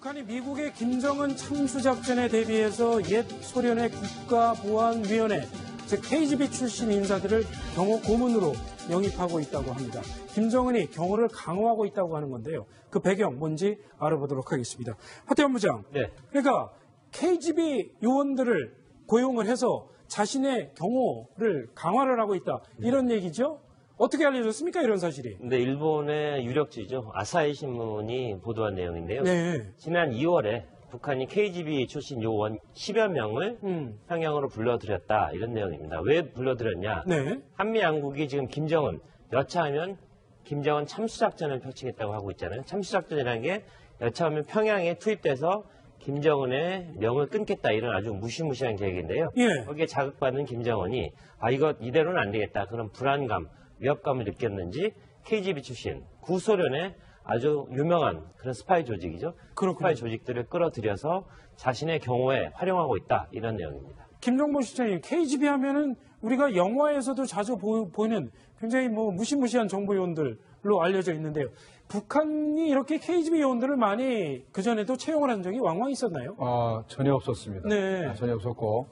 북한이 미국의 김정은 참수작전에 대비해서 옛 소련의 국가보안위원회, 즉 KGB 출신 인사들을 경호 고문으로 영입하고 있다고 합니다. 김정은이 경호를 강화하고 있다고 하는 건데요. 그 배경 뭔지 알아보도록 하겠습니다. 하태원 부장. 네. 그러니까 KGB 요원들을 고용을 해서 자신의 경호를 강화를 하고 있다. 이런 얘기죠? 어떻게 알려졌습니까? 이런 사실이. 네, 일본의 유력지죠. 아사히 신문이 보도한 내용인데요. 네. 지난 2월에 북한이 KGB 출신 요원 10여 명을 평양으로 불러들였다. 이런 내용입니다. 왜 불러들였냐? 네. 한미 양국이 지금 김정은, 여차하면 김정은 참수작전을 펼치겠다고 하고 있잖아요. 참수작전이라는 게 여차하면 평양에 투입돼서 김정은의 명을 끊겠다. 이런 아주 무시무시한 계획인데요. 예. 거기에 자극받는 김정은이 이거 이대로는 안 되겠다. 그런 불안감, 위협감을 느꼈는지 KGB 출신 구소련의 아주 유명한 그런 스파이 조직이죠. 그렇군요. 스파이 조직들을 끌어들여서 자신의 경호에 활용하고 있다. 이런 내용입니다. 김정보 실장님, KGB 하면은 우리가 영화에서도 자주 보이는 굉장히 무시무시한 정보 요원들로 알려져 있는데요. 북한이 이렇게 KGB 요원들을 많이 그전에도 채용을 한 적이 왕왕 있었나요? 전혀 없었습니다. 네. 전혀 없었고,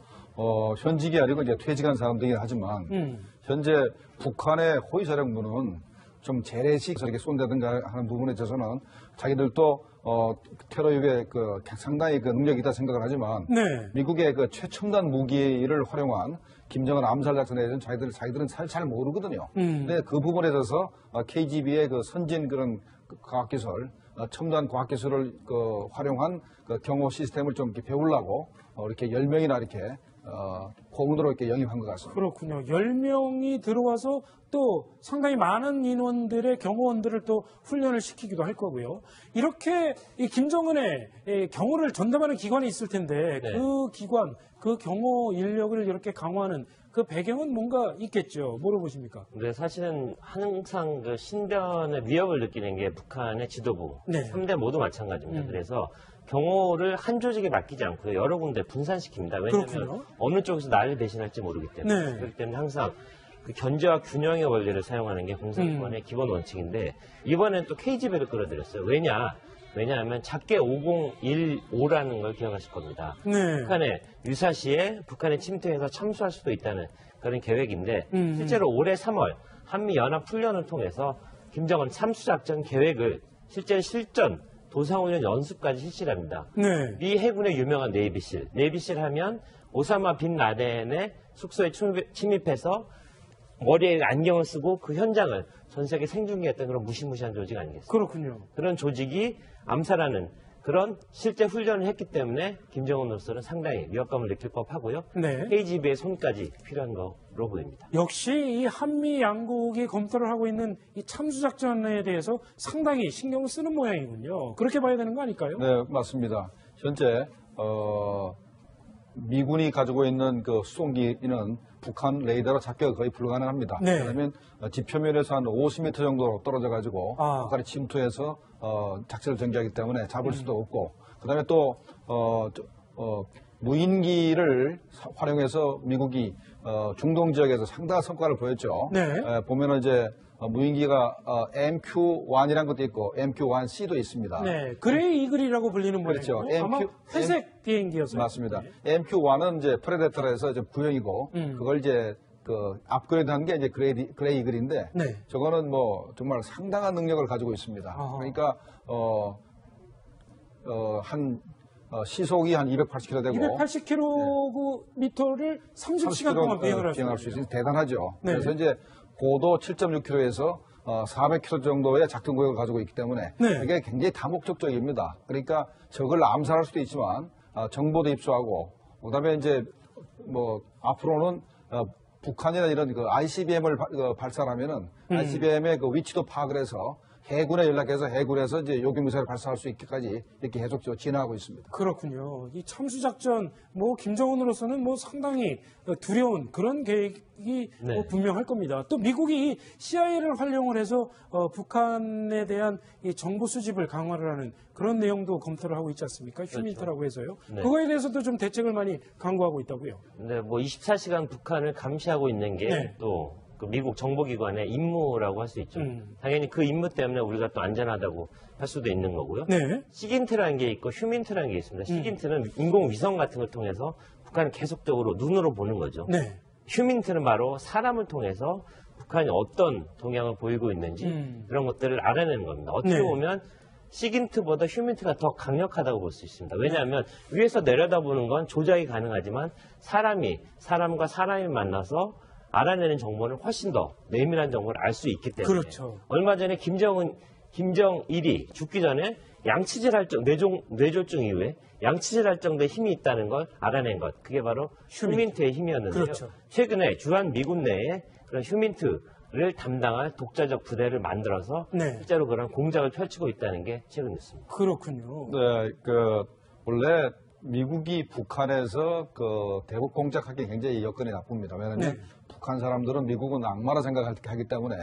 현직이 아니고 이제 퇴직한 사람들이긴 하지만, 현재 북한의 호위사령부는 좀 재래식 저렇게 쏜다든가 하는 부분에 있어서는 자기들도 테러 이후에 상당히 능력이 있다 생각을 하지만 네. 미국의 최첨단 무기를 활용한 김정은 암살 작전에 대해서는 자기들은 잘 모르거든요. 근데 그 부분에 있어서 KGB의 선진 그런 과학기술, 첨단 과학기술을 활용한 경호 시스템을 좀 이렇게 배우려고 이렇게 10명이나 이렇게 고문으로 이렇게 영입한 것 같습니다. 그렇군요. 10명이 들어와서 또 상당히 많은 인원들의 경호원들을 또 훈련을 시키기도 할 거고요. 이렇게 이 김정은의 경호를 전담하는 기관이 있을 텐데 네. 그 기관, 그 경호 인력을 이렇게 강화하는 그 배경은 뭔가 있겠죠. 뭐로 보십니까? 근데 사실은 항상 신변의 위협을 느끼는 게 북한의 지도부, 네. 3대 모두 마찬가지입니다. 그래서 경호를 한 조직에 맡기지 않고 여러 군데 분산시킵니다. 왜냐하면 그렇군요. 어느 쪽에서 나를 대신할지 모르기 때문에. 네. 그렇기 때문에 항상 그 견제와 균형의 원리를 사용하는 게 공산권의 기본 원칙인데 이번엔 또 KGB를 끌어들였어요. 왜냐하면 작게 5015라는 걸 기억하실 겁니다. 네. 북한의 유사시에 북한의 침투해서 참수할 수도 있다는 그런 계획인데 실제로 올해 3월 한미연합훈련을 통해서 김정은 참수작전 계획을 실제 실전 도상훈련 연습까지 실시를 합니다. 네. 미 해군의 유명한 네이비실 하면 오사마 빈 라덴의 숙소에 침입해서 머리에 안경을 쓰고 그 현장을 전 세계 생중계했던 그런 무시무시한 조직 아니겠습니까? 그렇군요. 그런 조직이 암살하는 그런 실제 훈련을 했기 때문에 김정은으로서는 상당히 위협감을 느낄 법하고요. 네. KGB의 손까지 필요한 거로 보입니다. 역시 이 한미 양국이 검토를 하고 있는 이 참수작전에 대해서 상당히 신경을 쓰는 모양이군요. 그렇게 봐야 되는 거 아닐까요? 네, 맞습니다. 현재 미군이 가지고 있는 수송기는 북한 레이더로 잡기가 거의 불가능합니다. 네. 왜냐하면 지표면에서 한 50m 정도 떨어져 가지고 북한이 침투해서 작전을 전개하기 때문에 잡을 수도 없고, 그다음에 또 무인기를 활용해서 미국이 중동 지역에서 상당한 성과를 보였죠. 네. 보면은 이제 무인기가 MQ-1이라는 것도 있고 MQ-1C도 있습니다. 네, 그레이 이글이라고 불리는 그렇죠. 모양이고 아마 회색 비행기였어요. 맞습니다. 네. MQ-1은 이제 프레데터에서 구형이고 그걸 이제 업그레이드한 게 이제 그레이 이글인데 네. 저거는 정말 상당한 능력을 가지고 있습니다. 아하. 그러니까 시속이 한 280km 되고 280km를 30시간 동안 비행할 수 있으니 대단하죠. 네. 그래서 이제 고도 7.6km에서 400km 정도의 작전 구역을 가지고 있기 때문에 네. 이게 굉장히 다목적적입니다. 그러니까 적을 암살할 수도 있지만 정보도 입수하고 그다음에 이제 앞으로는 북한이나 이런 ICBM을 발사하면은 ICBM의 위치도 파악을 해서 해군에 연락해서 해군에서 이제 요격미사일을 발사할 수 있게까지 이렇게 계속 진화하고 있습니다. 그렇군요. 이 참수작전, 김정은으로서는 상당히 두려운 그런 계획이 네. 분명할 겁니다. 또 미국이 CIA를 활용을 해서 북한에 대한 이 정보 수집을 강화를 하는 그런 내용도 검토를 하고 있지 않습니까? 휴민트라고 해서요. 네. 그거에 대해서도 좀 대책을 많이 강구하고 있다고요. 근데 24시간 북한을 감시하고 있는 네. 게 또 그 미국 정보기관의 임무라고 할 수 있죠. 당연히 그 임무 때문에 우리가 또 안전하다고 할 수도 있는 거고요. 네. 시긴트라는 게 있고 휴민트라는 게 있습니다. 시긴트는 인공위성 같은 걸 통해서 북한을 계속적으로 눈으로 보는 거죠. 네. 휴민트는 바로 사람을 통해서 북한이 어떤 동향을 보이고 있는지 그런 것들을 알아내는 겁니다. 어떻게 네. 보면 시긴트보다 휴민트가 더 강력하다고 볼 수 있습니다. 왜냐하면 위에서 내려다보는 건 조작이 가능하지만 사람과 사람이 만나서 알아내는 정보는 훨씬 더 내밀한 정보를 알 수 있기 때문에 그렇죠. 얼마 전에 김정일이 죽기 전에 뇌졸중 이후에 양치질할 정도의 힘이 있다는 걸 알아낸 것. 그게 바로 휴민트의 힘이었는데요. 그렇죠. 최근에 주한 미군 내에 그런 휴민트를 담당할 독자적 부대를 만들어서 네. 실제로 그런 공작을 펼치고 있다는 게 최근 뉴스입니다. 그렇군요. 네, 원래 미국이 북한에서 대북 공작하기 굉장히 여건이 나쁩니다. 왜냐하면 네. 북한 사람들은 미국은 악마라 생각하기 때문에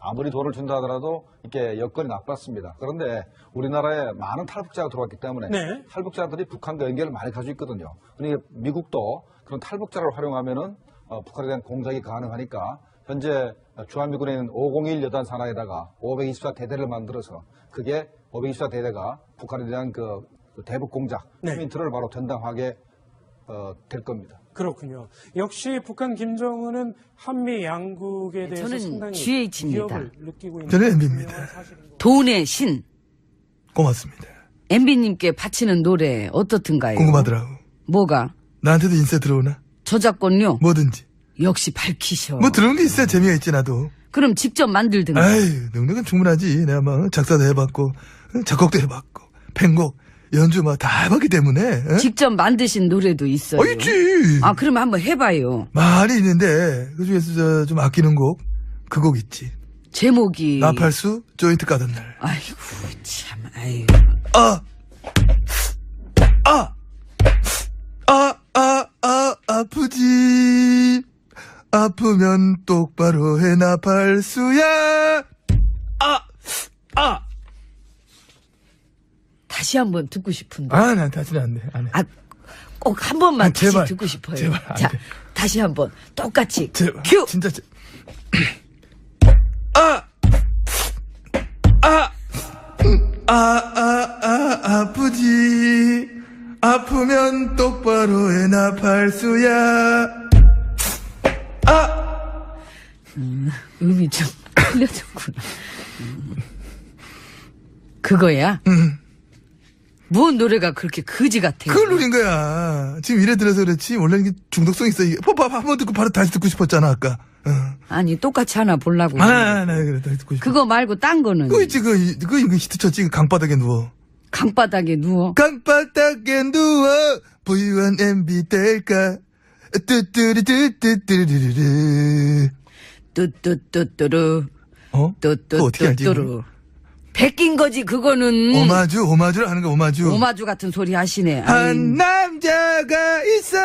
아무리 돈을 준다 하더라도 이렇게 여건이 나빴습니다. 그런데 우리나라에 많은 탈북자가 들어왔기 때문에 네. 탈북자들이 북한과 연결을 많이 가지고 있거든요. 그러니까 미국도 그런 탈북자를 활용하면은 북한에 대한 공작이 가능하니까 현재 주한미군에 있는 501 여단 산하에다가 524대대를 만들어서 그게 524대대가 북한에 대한 그 대북 공작, 네. 휴민트를 바로 전담하게 될 겁니다. 그렇군요. 역시 북한 김정은은 한미 양국에 대해서 저는 상당히 GH입니다. 위협을 느끼고 있는 저는 MB입니다. 분명한 사실인 것 돈의 신 고맙습니다. MB님께 바치는 노래 어떻든가요? 궁금하더라고. 뭐가? 나한테도 인쇄 들어오나? 저작권료? 뭐든지. 역시 밝히셔. 뭐 들어온 게 있어야 재미가 있지 나도. 그럼 직접 만들든가. 아이 능력은 충분하지. 내가 막 작사도 해봤고 작곡도 해봤고 편곡 연주 막 다 해봤기 때문에. 에? 직접 만드신 노래도 있어요. 있지. 아, 그럼 한번 해봐요. 많이 있는데 그 중에서 좀 아끼는 곡 그 곡 있지. 제목이. 나팔수 조인트 까던 날. 아이고, 참, 아유. 아프지. 아프면 똑바로 해 나팔수야. 다시 한번 듣고 싶은데. 난 다시는 안 돼. 안 해. 꼭 한 번만 아, 다시 제발. 듣고 싶어요. 제발, 안 자, 돼. 다시 한번 똑같이. 제발. 큐! 진짜. 아프지. 아프면 똑바로 해 나팔수야. 음이 좀 틀려졌구나. 그거야? 뭔 노래가 그렇게 거지 같아? 그걸 노린 거야. 지금 이래 들어서 그렇지. 원래 이게 중독성 있어. 이게 봐봐, 한 번 듣고 바로 다시 듣고 싶었잖아, 아까. 아니, 똑같이 하나 보려고. 그래, 다시 듣고 싶어. 그거 말고 딴 거는? 그거 있지, 그거 히트 쳤지. 그 강바닥에 누워. 강바닥에 누워. 강바닥에 누워. 부유한 MB 될까. 뚜뚜리뚜뚜뚜루루루. 뚜뚜뚜뚜루. 그거 어떻게 알지? 뚜뚜뚜뚜루. 베낀 거지, 그거는. 오마주를 하는 거, 오마주. 오마주 같은 소리 하시네. 한 남자가 있어.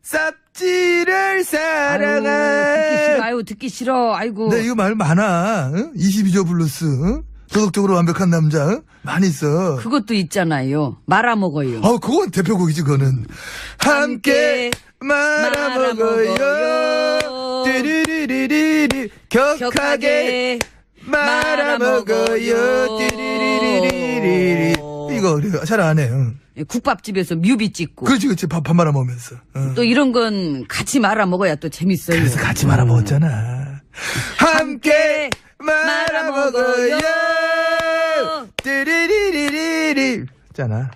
쌉지를 사랑해. 듣기 싫어. 아이고. 네, 이거 말 많아. 응? 22조 블루스. 응? 도덕적으로 완벽한 남자. 응? 많이 있어. 그것도 있잖아요. 말아먹어요. 그건 대표곡이지, 그거는. 함께 말아먹어요. 띠리리리리리. 격하게 말아먹어요. 띠리리리리리. 이거 잘 안 해. 응. 국밥집에서 뮤비 찍고. 그렇지. 밥 말아먹으면서. 응. 또 이런 건 같이 말아먹어야 또 재밌어요. 그래서 같이 말아먹었잖아. 함께 말아먹어요. 띠리리리리리. 있잖아.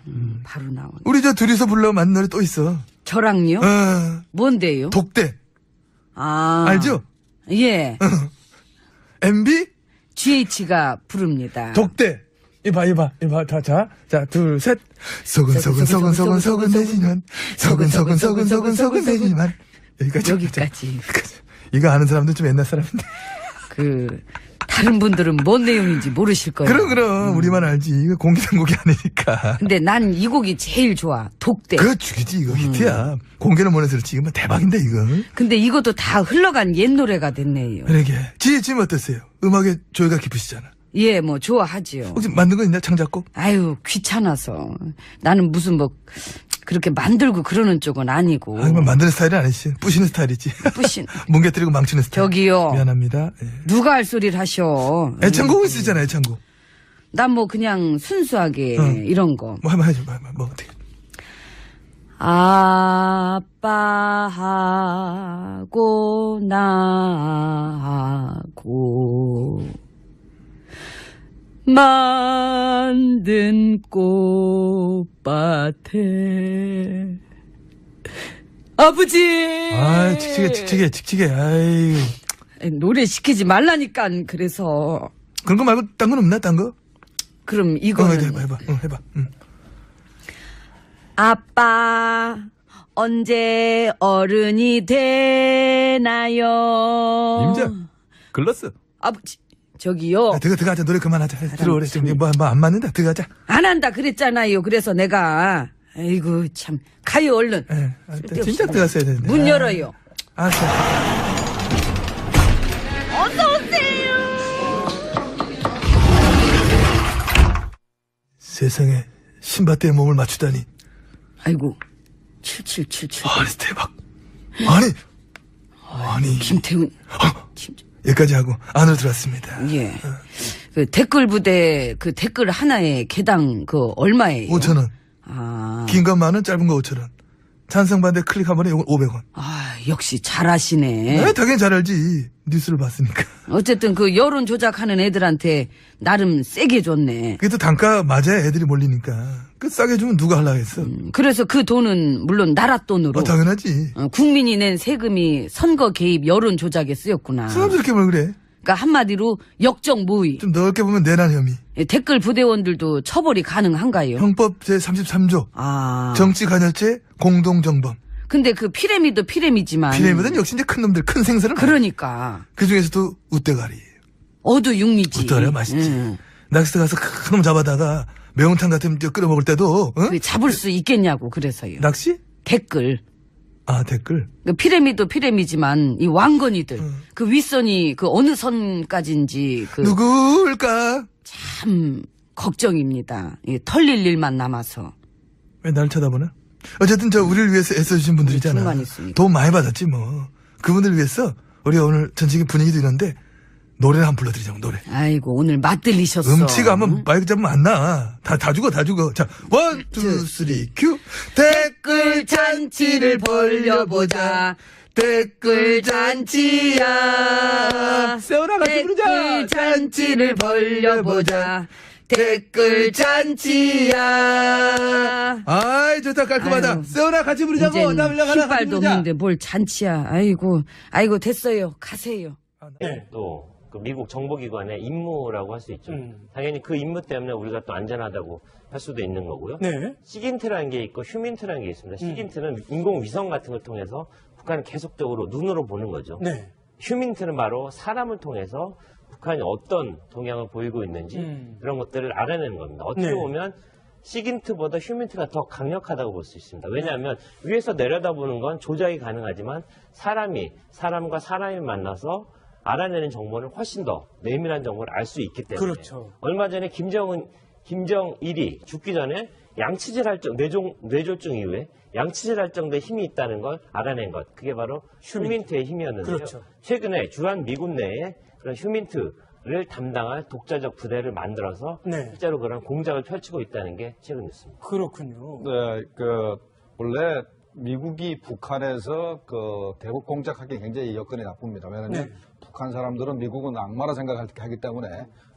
바로 나오네. 우리 저 둘이서 불러 만든 노래 또 있어. 저랑요? 뭔데요? 독대. 아. 알죠? 예. MB? GH가 부릅니다. 독대. 이봐. 자, 둘, 셋. 소근소근 대지만. 소근소근 대지만. 여기까지. 이거 아는 사람들 좀 옛날 사람인데. 다른 분들은 뭔 내용인지 모르실 거예요. 그럼. 우리만 알지. 이거 공개된 곡이 아니니까. 근데 난 이 곡이 제일 좋아. 독대. 그거 죽이지, 이거 히트야. 공개는 못 해서 그렇지. 이거 뭐 대박인데, 이거. 근데 이것도 다 흘러간 옛 노래가 됐네요. 그러게. 지금 어떠세요? 음악에 조예가 깊으시잖아. 예, 뭐 좋아하지요. 혹시 만든 거 있나? 창작곡? 아유, 귀찮아서. 나는 무슨 그렇게 만들고 그러는 쪽은 아니고. 아니, 뭐 만드는 스타일은 아니지. 부시는 스타일이지. 뿌신. 뭉개뜨리고 망치는 스타일. 저기요. 미안합니다. 예. 누가 할 소리를 하셔. 애창곡은 쓰잖아, 애창곡. 난 뭐 그냥 순수하게 이런 거. 뭐 한번 해줘, 뭐 어떻게. 아빠하고 나하고 만든 꽃밭에 아버지. 아, 칙칙해. 아이. 노래 시키지 말라니까. 그래서 그런 거 말고 딴 건 없나, 딴 거? 그럼 이거는 해봐. 해봐. 아빠 언제 어른이 되나요? 임자, 글렀어. 아버지 저기요. 야, 들어가자. 노래 그만하자. 들어오래. 지금 뭐 안 맞는다. 들어가자. 안 한다 그랬잖아요. 그래서 내가 아이고 참 가요 얼른. 예. 쓸데없이 진짜 들어갔어야 되는데. 문 열어요. 알았어. 세상에 신밧드에 몸을 맞추다니. 아이고 7777. 아니 대박. 아니 김태훈. 팀장. 여기까지 하고 안으로 들어왔습니다. 예. 그 댓글 부대 그 댓글 하나에 개당 그 얼마예요? 5,000원. 아. 긴 건 10,000원, 짧은 거 5,000원. 찬성 반대 클릭 한 번에 이건 500원. 아, 역시 잘하시네. 네, 당연히 잘 알지. 뉴스를 봤으니까. 어쨌든 그 여론 조작하는 애들한테 나름 세게 줬네. 그게 또 단가 맞아야 애들이 몰리니까. 그 싸게 주면 누가 하려고 했어. 그래서 그 돈은 물론 나라 돈으로 당연하지. 국민이 낸 세금이 선거 개입 여론 조작에 쓰였구나. 사람스럽게 뭘 그래. 그러니까 한마디로 역적 모의. 좀 넓게 보면 내란 혐의. 댓글 부대원들도 처벌이 가능한가요? 형법 제33조. 아. 정치 간열죄 공동정범. 근데 그 피레미드지만. 피레미드는 역시 이제 큰 놈들, 큰 생선을. 그러니까. 그 중에서도 우대가리. 어두육미지. 우대가리가 맛있지. 낚시터 가서 큰 놈 잡아다가 매운탕 같은 거 끓여 먹을 때도, 어? 그 잡을 수 있겠냐고 그래서요. 낚시? 댓글. 아, 댓글. 그 피레미드지만 이 왕건이들 그 윗선이 그 어느 선까지인지 그 누굴까? 참 걱정입니다. 이 털릴 일만 남아서. 왜 날 쳐다보나? 어쨌든 우리를 위해서 애써주신 분들이잖아. 불만 있으니까. 돈 많이 받았지 뭐. 그분들 위해서 우리 오늘 전체적인 분위기도 이런데 노래를 한번 불러드리자고, 노래. 아이고 오늘 맛들리셨어. 음치가 한번 마이크 잡으면 안 나. 다 죽어. 자, 1, 2, 3, 큐. 댓글 잔치를 벌려보자. 댓글 잔치야. 세훈아 같이 부르자. 댓글 잔치를 벌려보자. 댓글 잔치야. 아이, 좋다, 깔끔하다. 아유, 세훈아 같이 부르자고. 이젠 나 같이 흰발도 부르자. 없는데 뭘 잔치야. 아이고 됐어요. 가세요. 네. 또 그 미국 정보기관의 임무라고 할 수 있죠. 당연히 그 임무 때문에 우리가 또 안전하다고 할 수도 있는 거고요. 네. 시긴트라는 게 있고 휴민트라는 게 있습니다. 시긴트는 인공위성 같은 걸 통해서 북한을 계속적으로 눈으로 보는 거죠. 네. 휴민트는 바로 사람을 통해서 북한이 어떤 동향을 보이고 있는지 그런 것들을 알아내는 겁니다. 어떻게 네. 보면 시긴트보다 휴민트가 더 강력하다고 볼 수 있습니다. 왜냐하면 위에서 내려다보는 건 조작이 가능하지만 사람과 사람이 만나서 알아내는 정보는 훨씬 더 내밀한 정보를 알 수 있기 때문에. 그렇죠. 얼마 전에 김정일이 죽기 전에 뇌졸중 이후에 양치질 정도의 힘이 있다는 걸 알아낸 것. 그게 바로 휴민트의 힘이었는데요. 그렇죠. 최근에 주한 미군 내에 그런 휴민트를 담당할 독자적 부대를 만들어서 네. 실제로 그런 공작을 펼치고 있다는 게 최근 뉴스입니다. 그렇군요. 네, 원래 미국이 북한에서 대북 공작하기 굉장히 여건이 나쁩니다. 왜냐하면 네. 북한 사람들은 미국은 악마라 생각하기 때문에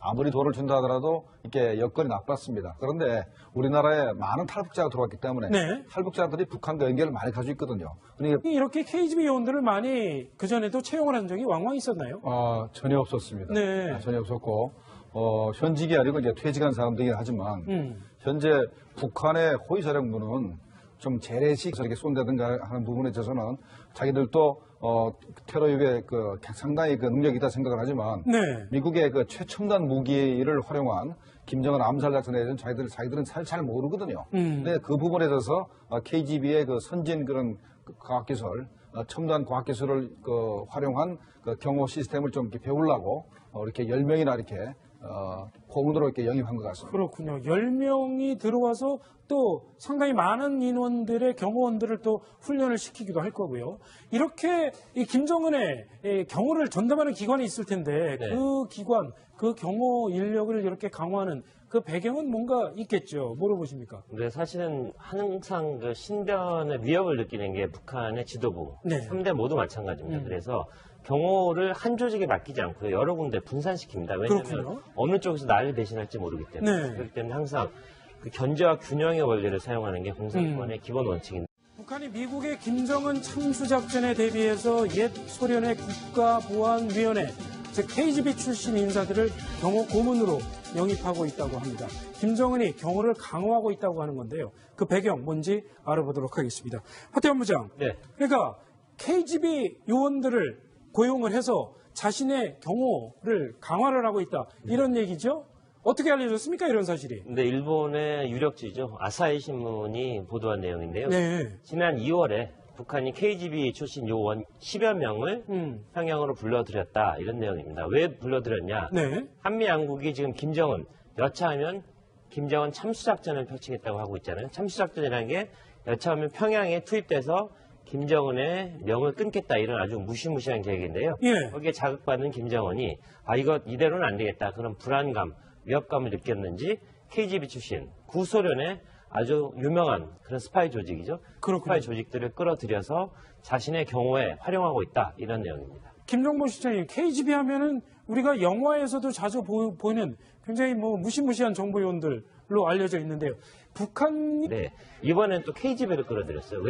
아무리 돌을 준다 하더라도 이렇게 여건이 나빴습니다. 그런데 우리나라에 많은 탈북자가 들어왔기 때문에 네. 탈북자들이 북한과 연결을 많이 가지고 있거든요. 그러니까 이렇게 KGB 요원들을 많이 그전에도 채용을 한 적이 왕왕 있었나요? 전혀 없었습니다. 네. 전혀 없었고 현직이 아니고 이제 퇴직한 사람들이긴 하지만 현재 북한의 호위사령부는 좀 재래식 이렇게 쏜다든가 하는 부분에 있어서는 자기들도 테러육에 상당히 능력이 있다 생각을 하지만 네. 미국의 최첨단 무기를 활용한 김정은 암살 작전에 대해서는 자기들은 잘 모르거든요. 근데 그 부분에 있어서 KGB의 선진 그런 과학기술, 첨단 과학기술을 활용한 경호 시스템을 좀 이렇게 배우려고 이렇게 10명이나 이렇게 고문으로 이렇게 영입한 것 같습니다. 그렇군요. 10명이 들어와서 또 상당히 많은 인원들의 경호원들을 또 훈련을 시키기도 할 거고요. 이렇게 이 김정은의 경호를 전담하는 기관이 있을 텐데 네. 그 기관, 그 경호 인력을 이렇게 강화하는 그 배경은 뭔가 있겠죠. 뭐로 보십니까? 근데 사실은 항상 그 신변의 위협을 느끼는 게 북한의 지도부, 네. 3대 모두 마찬가지입니다. 그래서 경호를 한 조직에 맡기지 않고 여러 군데 분산시킵니다. 왜냐하면 그렇군요. 어느 쪽에서 나를 대신할지 모르기 때문에. 네. 그렇기 때문에 항상 그 견제와 균형의 원리를 사용하는 게 공산권의 기본 원칙인데 북한이 미국의 김정은 참수작전에 대비해서 옛 소련의 국가보안위원회, 즉 KGB 출신 인사들을 경호 고문으로 영입하고 있다고 합니다. 김정은이 경호를 강화하고 있다고 하는 건데요. 그 배경 뭔지 알아보도록 하겠습니다. 하태원 부장, 네. 그러니까 KGB 요원들을 고용을 해서 자신의 경호를 강화를 하고 있다. 이런 얘기죠? 어떻게 알려졌습니까? 이런 사실이. 근데 일본의 유력지죠. 아사히 신문이 보도한 내용인데요. 네. 지난 2월에 북한이 KGB 출신 요원 10여 명을 평양으로 불러들였다. 이런 내용입니다. 왜 불러들였냐? 네. 한미 양국이 지금 김정은 여차하면 김정은 참수작전을 펼치겠다고 하고 있잖아요. 참수작전이라는 게 여차하면 평양에 투입돼서 김정은의 명을 끊겠다 이런 아주 무시무시한 계획인데요. 예. 거기에 자극받는 김정은이 이거 이대로는 안 되겠다. 그런 불안감, 위협감을 느꼈는지 KGB 출신 구소련의 아주 유명한 그런 스파이 조직이죠. 그렇군요. 스파이 조직들을 끌어들여서 자신의 경호에 활용하고 있다 이런 내용입니다. 김정보 실장님, KGB 하면은 우리가 영화에서도 자주 보이는 굉장히 무시무시한 정보요원들로 알려져 있는데요. 북한이 네, 이번엔 또 KGB를 끌어들였어요.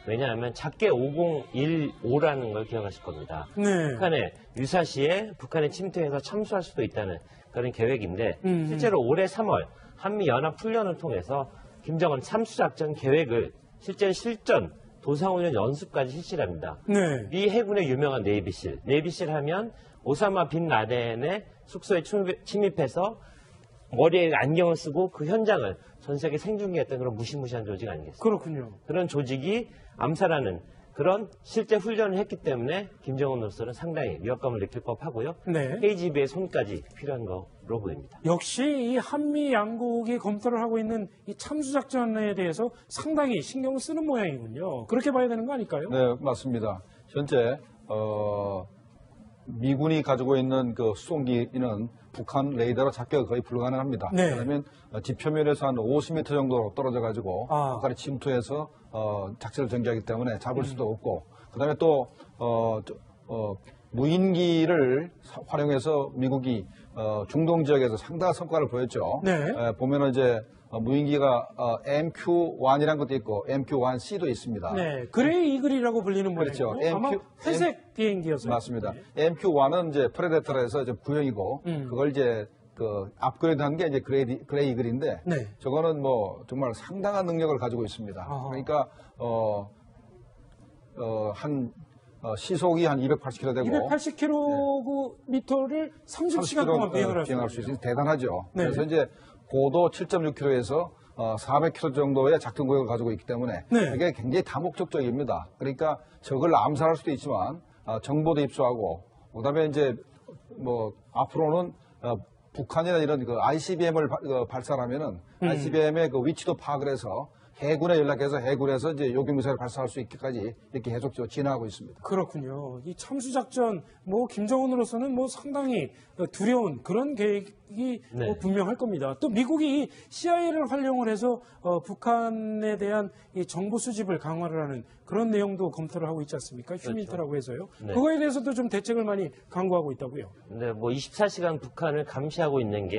왜냐하면 작게 5015라는 걸 기억하실 겁니다. 네. 북한의 유사시에 북한에 침투해서 참수할 수도 있다는 그런 계획인데 실제로 올해 3월 한미연합훈련을 통해서 김정은 참수작전 계획을 실제 실전 도상훈련 연습까지 실시를 합니다. 네. 미 해군의 유명한 네이비실 하면 오사마 빈 라덴의 숙소에 침입해서 머리에 안경을 쓰고 그 현장을 전 세계 생중계했던 그런 무시무시한 조직 아니겠습니까? 그렇군요. 그런 조직이 암살하는 그런 실제 훈련을 했기 때문에 김정은으로서는 상당히 위협감을 느낄 법하고요. 네. KGB의 손까지 필요한 거로 보입니다. 역시 이 한미 양국이 검토를 하고 있는 이 참수작전에 대해서 상당히 신경을 쓰는 모양이군요. 그렇게 봐야 되는 거 아닐까요? 네, 맞습니다. 현재 미군이 가지고 있는 그 수송기는 북한 레이더로 잡기가 거의 불가능합니다. 네. 왜냐하면 지표면에서 한 50m 정도 떨어져 가지고 북한이 침투해서 작전을 전개하기 때문에 잡을 수도 없고, 그다음에 또 무인기를 활용해서 미국이 중동 지역에서 상당한 성과를 보였죠. 네. 보면은 이제 무인기가 MQ-1이라는 것도 있고 MQ-1C도 있습니다. 네. 그레이 이글이라고 불리는 그렇죠. 모양이고 아마 회색 비행기였어요. 맞습니다. MQ-1은 이제 프레데터에서 이제 구형이고 그걸 이제 그 업그레이드한 게 이제 그레이 이글인데 네. 저거는 뭐 정말 상당한 능력을 가지고 있습니다. 아하. 그러니까 시속이 한 280km 되고 280km를 30시간 동안 비행을 수 있으니 대단하죠. 네. 그래서 이제 고도 7.6km에서 400km 정도의 작전 구역을 가지고 있기 때문에 네. 이게 굉장히 다목적적입니다. 그러니까 적을 암살할 수도 있지만 정보도 입수하고 그다음에 이제 뭐 앞으로는 북한이나 이런 그 ICBM을 발사하면은 ICBM의 그 위치도 파악을 해서 해군에 연락해서 해군에서 이제 요격미사일을 발사할 수 있기까지 이렇게 계속 진화하고 있습니다. 그렇군요. 이 참수작전, 김정은으로서는 상당히 두려운 그런 계획이 네. 분명할 겁니다. 또 미국이 CIA를 활용을 해서 북한에 대한 이 정보 수집을 강화를 하는 그런 내용도 검토를 하고 있지 않습니까? 휴민트라고 해서요. 네. 그거에 대해서도 좀 대책을 많이 강구하고 있다고요. 근데 24시간 북한을 감시하고 있는 게